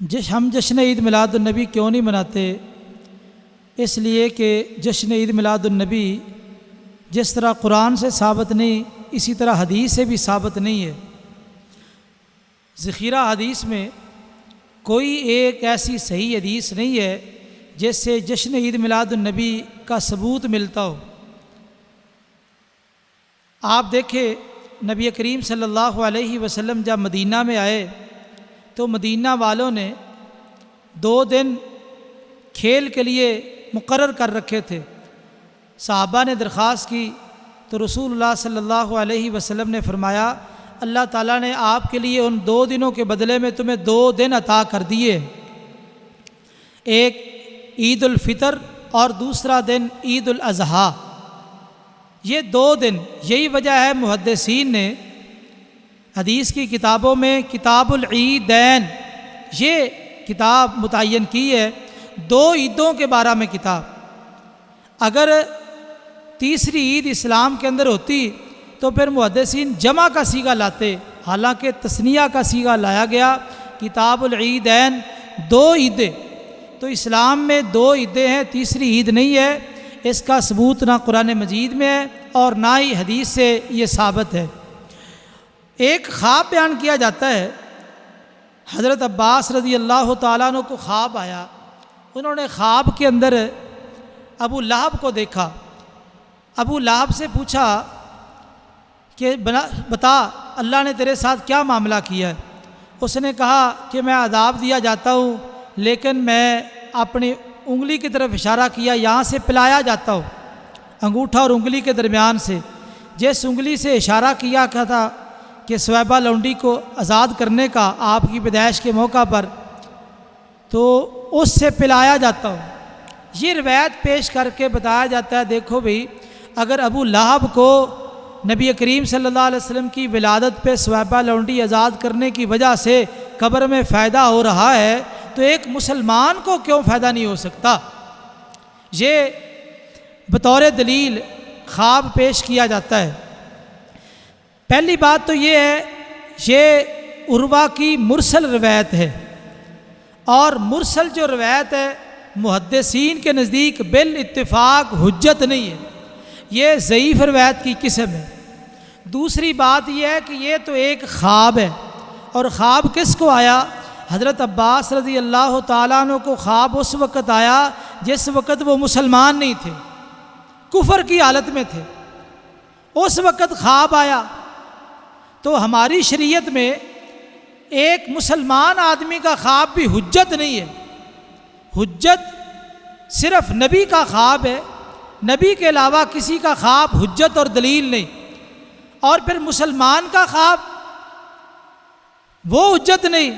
ہم جشن عید میلاد النبی کیوں نہیں مناتے؟ اس لیے کہ جشن عید میلاد النبی جس طرح قرآن سے ثابت نہیں، اسی طرح حدیث سے بھی ثابت نہیں ہے۔ ذخیرہ حدیث میں کوئی ایک ایسی صحیح حدیث نہیں ہے جس سے جشن عید میلاد النبی کا ثبوت ملتا ہو۔ آپ دیکھیں، نبی کریم صلی اللہ علیہ وسلم جب مدینہ میں آئے تو مدینہ والوں نے 2 دن کھیل کے لیے مقرر کر رکھے تھے۔ صحابہ نے درخواست کی تو رسول اللہ صلی اللہ علیہ وسلم نے فرمایا، اللہ تعالیٰ نے آپ کے لیے ان 2 دنوں کے بدلے میں تمہیں 2 دن عطا کر دیے، ایک عید الفطر اور دوسرا دن عید الاضحیٰ۔ یہ 2 دن، یہی وجہ ہے محدثین نے حدیث کی کتابوں میں کتاب العیدین یہ کتاب متعین کی ہے، 2 عیدوں کے بارے میں کتاب۔ اگر تیسری عید اسلام کے اندر ہوتی تو پھر محدثین جمع کا صیغہ لاتے، حالانکہ تثنیہ کا صیغہ لایا گیا، کتاب العیدین 2 عیدیں۔ تو اسلام میں 2 عیدیں ہیں، تیسری عید نہیں ہے۔ اس کا ثبوت نہ قرآن مجید میں ہے اور نہ ہی حدیث سے یہ ثابت ہے۔ ایک خواب بیان کیا جاتا ہے، حضرت عباس رضی اللہ تعالیٰ عنہ کو خواب آیا۔ انہوں نے خواب کے اندر ابو لہب کو دیکھا۔ ابو لہب سے پوچھا کہ بتا اللہ نے تیرے ساتھ کیا معاملہ کیا ہے؟ اس نے کہا کہ میں عذاب دیا جاتا ہوں، لیکن میں اپنی انگلی کی طرف اشارہ کیا، یہاں سے پلایا جاتا ہوں، انگوٹھا اور انگلی کے درمیان سے۔ جس انگلی سے اشارہ کیا تھا کہ سویبہ لونڈی کو آزاد کرنے کا آپ کی پیدائش کے موقع پر، تو اس سے پلایا جاتا ہوں۔ یہ روایت پیش کر کے بتایا جاتا ہے، دیکھو بھئی، اگر ابو لہب کو نبی کریم صلی اللہ علیہ وسلم کی ولادت پہ سویبہ لونڈی آزاد کرنے کی وجہ سے قبر میں فائدہ ہو رہا ہے تو ایک مسلمان کو کیوں فائدہ نہیں ہو سکتا؟ یہ بطور دلیل خواب پیش کیا جاتا ہے۔ پہلی بات تو یہ ہے، یہ عروہ کی مرسل روایت ہے، اور مرسل جو روایت ہے محدثین کے نزدیک بالاتفاق حجت نہیں ہے، یہ ضعیف روایت کی قسم ہے۔ دوسری بات یہ ہے کہ یہ تو ایک خواب ہے، اور خواب کس کو آیا؟ حضرت عباس رضی اللہ تعالیٰ عنہ کو خواب اس وقت آیا جس وقت وہ مسلمان نہیں تھے، کفر کی حالت میں تھے، اس وقت خواب آیا۔ تو ہماری شریعت میں ایک مسلمان آدمی کا خواب بھی حجت نہیں ہے، حجت صرف نبی کا خواب ہے، نبی کے علاوہ کسی کا خواب حجت اور دلیل نہیں۔ اور پھر مسلمان کا خواب وہ حجت نہیں،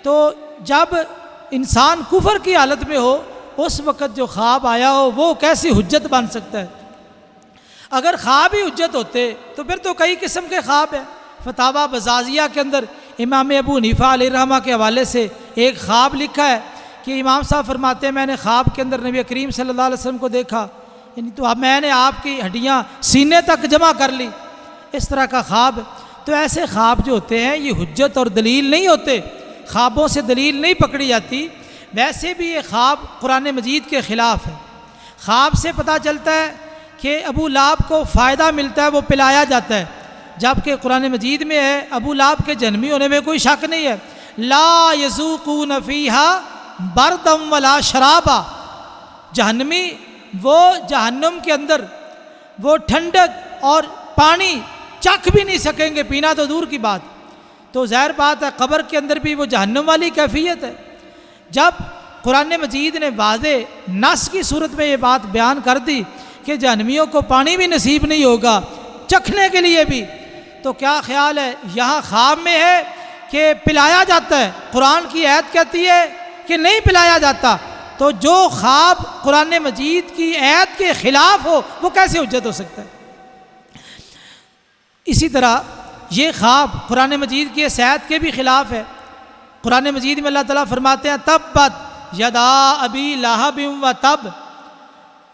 تو جب انسان کفر کی حالت میں ہو اس وقت جو خواب آیا ہو وہ کیسی حجت بن سکتا ہے؟ اگر خواب ہی حجت ہوتے تو پھر تو کئی قسم کے خواب ہیں۔ فتاویٰ بزازیہ کے اندر امام ابو حنیفہ علیہ الرحمہ کے حوالے سے ایک خواب لکھا ہے کہ امام صاحب فرماتے ہیں، میں نے خواب کے اندر نبی کریم صلی اللہ علیہ وسلم کو دیکھا، یعنی تو اب میں نے آپ کی ہڈیاں سینے تک جمع کر لی، اس طرح کا خواب۔ تو ایسے خواب جو ہوتے ہیں یہ حجت اور دلیل نہیں ہوتے، خوابوں سے دلیل نہیں پکڑی جاتی۔ ویسے بھی یہ خواب قرآن مجید کے خلاف ہے۔ خواب سے پتہ چلتا ہے کہ ابو لہب کو فائدہ ملتا ہے، وہ پلایا جاتا ہے، جبکہ قرآن مجید میں ہے ابو لہب کے جنمی ہونے میں کوئی شک نہیں ہے، لا یذوقون فیہا بردا ولا شرابا، جہنمی وہ جہنم کے اندر وہ ٹھنڈک اور پانی چکھ بھی نہیں سکیں گے، پینا تو دور کی بات۔ تو ظاہر بات ہے قبر کے اندر بھی وہ جہنم والی کیفیت ہے۔ جب قرآن مجید نے واضح نص کی صورت میں یہ بات بیان کر دی کہ جہنمیوں کو پانی بھی نصیب نہیں ہوگا چکھنے کے لیے بھی، تو کیا خیال ہے یہاں خواب میں ہے کہ پلایا جاتا ہے؟ قرآن کی آیت کہتی ہے کہ نہیں پلایا جاتا، تو جو خواب قرآن مجید کی آیت کے خلاف ہو وہ کیسے حجت ہو سکتا ہے؟ اسی طرح یہ خواب قرآن مجید کی اس آیت کے بھی خلاف ہے۔ قرآن مجید میں اللہ تعالیٰ فرماتے ہیں، تبت یدا ابی لہب و تب،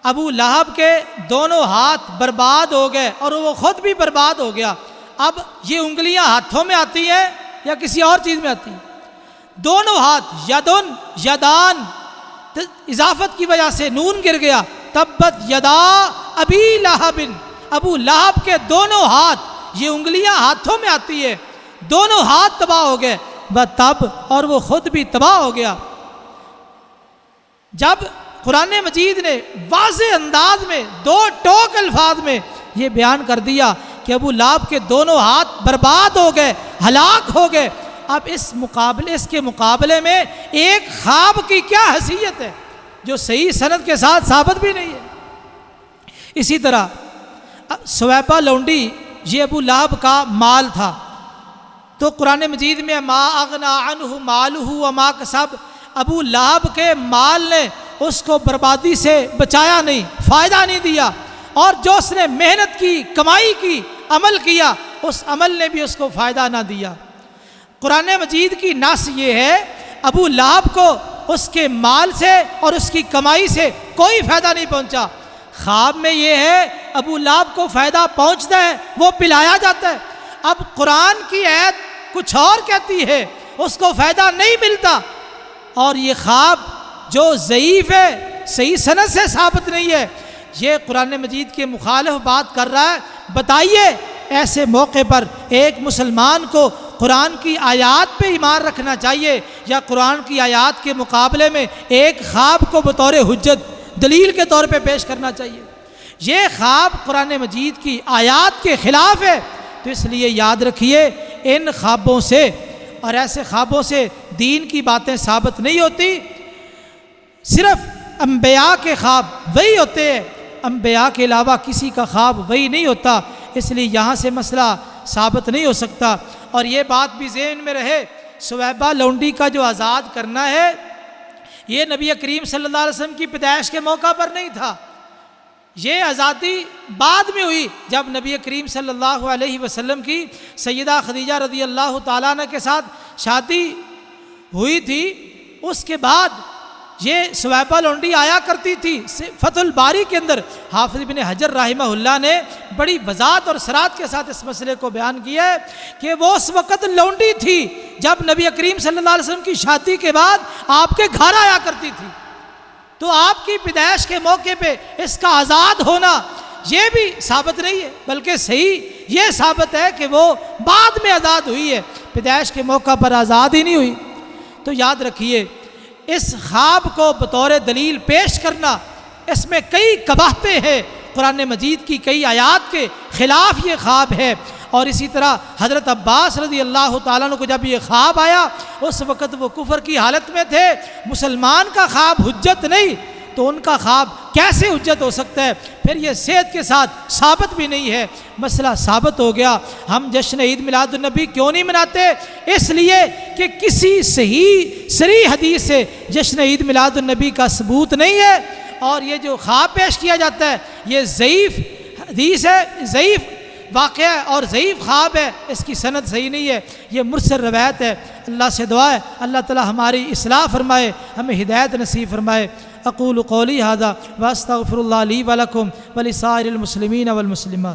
ابو لہب کے دونوں ہاتھ برباد ہو گئے اور وہ خود بھی برباد ہو گیا۔ اب یہ انگلیاں ہاتھوں میں آتی ہیں یا کسی اور چیز میں آتی ہیں؟ دونوں ہاتھ، یدن یدان، اضافت کی وجہ سے نون گر گیا، تبت یدا ابی لہب، ابو لہب کے دونوں ہاتھ، یہ انگلیاں ہاتھوں میں آتی ہے، دونوں ہاتھ تباہ ہو گئے، تب اور وہ خود بھی تباہ ہو گیا۔ جب قرآن مجید نے واضح انداز میں دو ٹوک الفاظ میں یہ بیان کر دیا کہ ابو لہب کے دونوں ہاتھ برباد ہو گئے، ہلاک ہو گئے، اب اس کے مقابلے میں ایک خواب کی کیا حیثیت ہے جو صحیح سند کے ساتھ ثابت بھی نہیں ہے۔ اسی طرح سویبہ لونڈی یہ ابو لہب کا مال تھا، تو قرآن مجید میں ما اغنا عنہ مالہ وما کسب، ابو لہب کے مال نے اس کو بربادی سے بچایا نہیں، فائدہ نہیں دیا، اور جو اس نے محنت کی، کمائی کی، عمل کیا، اس عمل نے بھی اس کو فائدہ نہ دیا۔ قرآن مجید کی نص یہ ہے ابو لہب کو اس کے مال سے اور اس کی کمائی سے کوئی فائدہ نہیں پہنچا۔ خواب میں یہ ہے ابو لہب کو فائدہ پہنچتا ہے، وہ پلایا جاتا ہے۔ اب قرآن کی آیت کچھ اور کہتی ہے، اس کو فائدہ نہیں ملتا، اور یہ خواب جو ضعیف ہے، صحیح سند سے ثابت نہیں ہے، یہ قرآن مجید کے مخالف بات کر رہا ہے۔ بتائیے ایسے موقع پر ایک مسلمان کو قرآن کی آیات پہ ایمان رکھنا چاہیے یا قرآن کی آیات کے مقابلے میں ایک خواب کو بطور حجت دلیل کے طور پہ پیش کرنا چاہیے؟ یہ خواب قرآن مجید کی آیات کے خلاف ہے، تو اس لیے یاد رکھیے ان خوابوں سے اور ایسے خوابوں سے دین کی باتیں ثابت نہیں ہوتی۔ صرف انبیاء کے خواب وہی ہوتے ہیں، انبیاء کے علاوہ کسی کا خواب وہی نہیں ہوتا، اس لیے یہاں سے مسئلہ ثابت نہیں ہو سکتا۔ اور یہ بات بھی ذہن میں رہے، سویبہ لونڈی کا جو آزاد کرنا ہے یہ نبی کریم صلی اللہ علیہ وسلم کی پیدائش کے موقع پر نہیں تھا، یہ آزادی بعد میں ہوئی جب نبی کریم صلی اللہ علیہ وسلم کی سیدہ خدیجہ رضی اللہ تعالیٰ عنہ کے ساتھ شادی ہوئی تھی۔ اس کے بعد یہ سویبہ لونڈی آیا کرتی تھی۔ فتح الباری کے اندر حافظ ابن حجر رحمہ اللہ نے بڑی وضاحت اور صراحت کے ساتھ اس مسئلے کو بیان کیا ہے کہ وہ اس وقت لونڈی تھی جب نبی کریم صلی اللہ علیہ وسلم کی شادی کے بعد آپ کے گھر آیا کرتی تھی، تو آپ کی پیدائش کے موقع پہ اس کا آزاد ہونا یہ بھی ثابت نہیں ہے، بلکہ صحیح یہ ثابت ہے کہ وہ بعد میں آزاد ہوئی ہے، پیدائش کے موقع پر آزاد ہی نہیں ہوئی۔ تو یاد رکھیے اس خواب کو بطور دلیل پیش کرنا، اس میں کئی قباحتیں ہیں، قرآن مجید کی کئی آیات کے خلاف یہ خواب ہے۔ اور اسی طرح حضرت عباس رضی اللہ تعالیٰ عنہ کو جب یہ خواب آیا اس وقت وہ کفر کی حالت میں تھے، مسلمان کا خواب حجت نہیں تو ان کا خواب کیسے حجت ہو سکتا ہے؟ پھر یہ صحت کے ساتھ ثابت بھی نہیں ہے۔ مسئلہ ثابت ہو گیا۔ ہم جشن عید میلاد النبی کیوں نہیں مناتے؟ اس لیے کہ کسی صریح حدیث سے جشن عید میلاد النبی کا ثبوت نہیں ہے، اور یہ جو خواب پیش کیا جاتا ہے یہ ضعیف حدیث ہے، ضعیف واقعہ ہے اور ضعیف خواب ہے، اس کی سند صحیح نہیں ہے، یہ مرسل روایت ہے۔ اللہ سے دعا ہے اللہ تعالی ہماری اصلاح فرمائے، ہمیں ہدایت نصیب فرمائے۔ اقول قولی ھذا واستغفر اللہ لی ولکم ولسائر المسلمین والمسلمات۔